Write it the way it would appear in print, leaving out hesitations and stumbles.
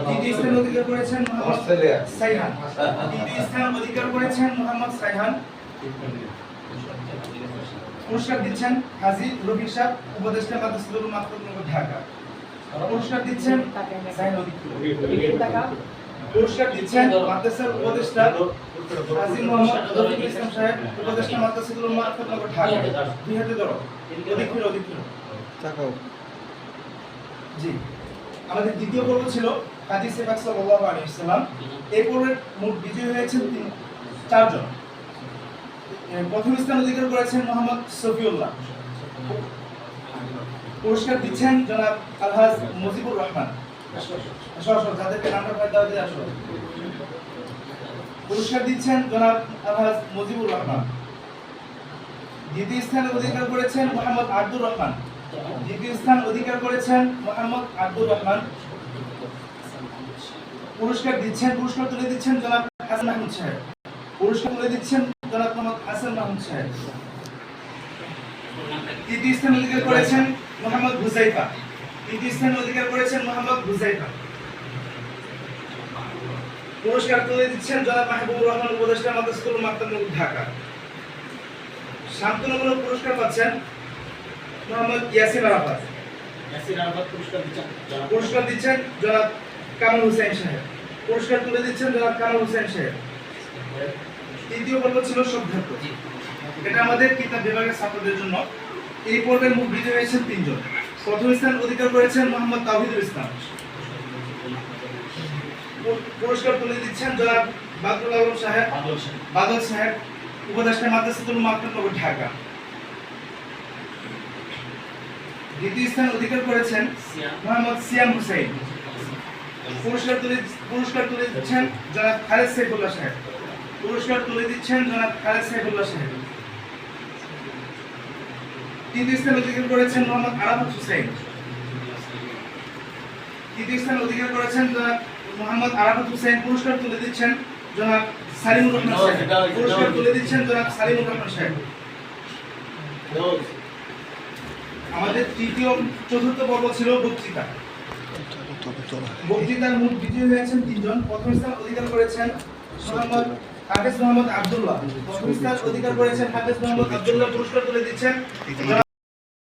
দ্বিতীয় স্থান অধিকার করেছেন মোহাম্মদ সাইহান। তৃতীয় স্থান অধিকার করেছেন মোহাম্মদ সাইহান। পুরস্কার দিচ্ছেন হাজী রফিক সাহেব, উপদেষ্টা মাদ্রাসাতুল মাকতুম ঢাকা। পুরস্কার দিচ্ছেন পুরস্কার দিচ্ছেন মাদ্রাসার উপদেষ্টা হাজী মোহাম্মদ রফিকুল ইসলাম সাহেব, উপদেষ্টা মাদ্রাসাতুল মাকতুম ঢাকা। দুই হাতে ধরো, অধিক তাকাও। জি, আমাদের দ্বিতীয় পর্ব ছিল হাদিসে পাক সাল্লাল্লাহু আলাইহি ওয়াসাল্লাম। এই পর্বের মোট বিজয়ী হয়েছেন চারজন। প্রথম স্থান অধিকার করেছেন মোহাম্মদ সফিউল্লাহ। পুরস্কার দিচ্ছেন জনাব আলহাজ মুজিবুর রহমান। যাদেরকে নামটা পাই দাও দিয়ে আসো। পুরস্কার দিচ্ছেন জনাব আলহাজ মুজিবুর রহমান। দ্বিতীয় স্থান অধিকার করেছেন মোহাম্মদ আব্দুর রহমান। দ্বিতীয় স্থান অধিকার করেছেন মোহাম্মদ আব্দুর রহমান। পুরস্কার তুলে দিচ্ছেন জনাব হাসান মাহমুদ সাহেব। পুরস্কার তুলে দিচ্ছেন জনাব মোহাম্মদ হাসান মাহমুদ সাহেব। তৃতীয় স্থান অধিকার করেছেন মোহাম্মদ হুজাইফা। তৃতীয় স্থান অধিকার করেছেন মোহাম্মদ হুজাইফা। পুরস্কার তুলে দিচ্ছেন জনাব মাহবুবুর রহমান, উপদেষ্টা মাদ্রাসাতুল মাকতুম ঢাকা। শান্তনুমূলক পুরস্কার পাচ্ছেন মোহাম্মদ ইয়াসির আরাফাত। পুরস্কার দিচ্ছেন জনাব কামাল হোসেন সাহেব। পুরস্কার তুলে দিচ্ছেন জনাব কামাল হোসেন সাহেব। তৃতীয় পর্ব ছিল শব্দার্থ। এটা আমাদের কিতাব বিভাগের ছাত্রদের জন্য। এই পর্বের মোট বিজয়ী হয়েছেন তিনজন। প্রথম স্থান অধিকার করেছেন মোহাম্মদ তাওহিদুল ইসলাম। পুরস্কার তুলে দিচ্ছেন জনাব বাদরুল আলম সাহেব, বাদল সাহেব, উপদেষ্টা মাদ্রাসাতুল মাকতুম ঢাকা। দ্বিতীয় স্থান অধিকার করেছেন মোহাম্মদ সিয়াম হুসাইন। পুরস্কার তুলে দিচ্ছেন জনাব খালেদ সাইফুল্লাহ সাহেব। পুরস্কার তুলে দিচ্ছেন জনাব খালেদ সাইফুল্লাহ সাহেব। তৃতীয় স্থান অধিকার করেছেন মোহাম্মদ আরাফাত হুসাইন। তৃতীয় স্থান অধিকার করেছেন জনাব মোহাম্মদ আরাফাত হুসাইন। পুরস্কার তুলে দিচ্ছেন জনাব সালিমুর রহমান সাহেব। পুরস্কার তুলে দিচ্ছেন জনাব সালিমুর রহমান সাহেব। আমাদের চতুর্থ পর্ব ছিল বক্তৃতা। বক্তৃতার মোট বিজয়ী হয়েছেন তিনজন। প্রথম স্থান অধিকার করেছেন হাফেজ মোহাম্মদ আব্দুল্লাহ। প্রথম স্থান অধিকার করেছেন হাফেজ মোহাম্মদ আব্দুল্লাহ। পুরস্কার তুলে দিচ্ছেন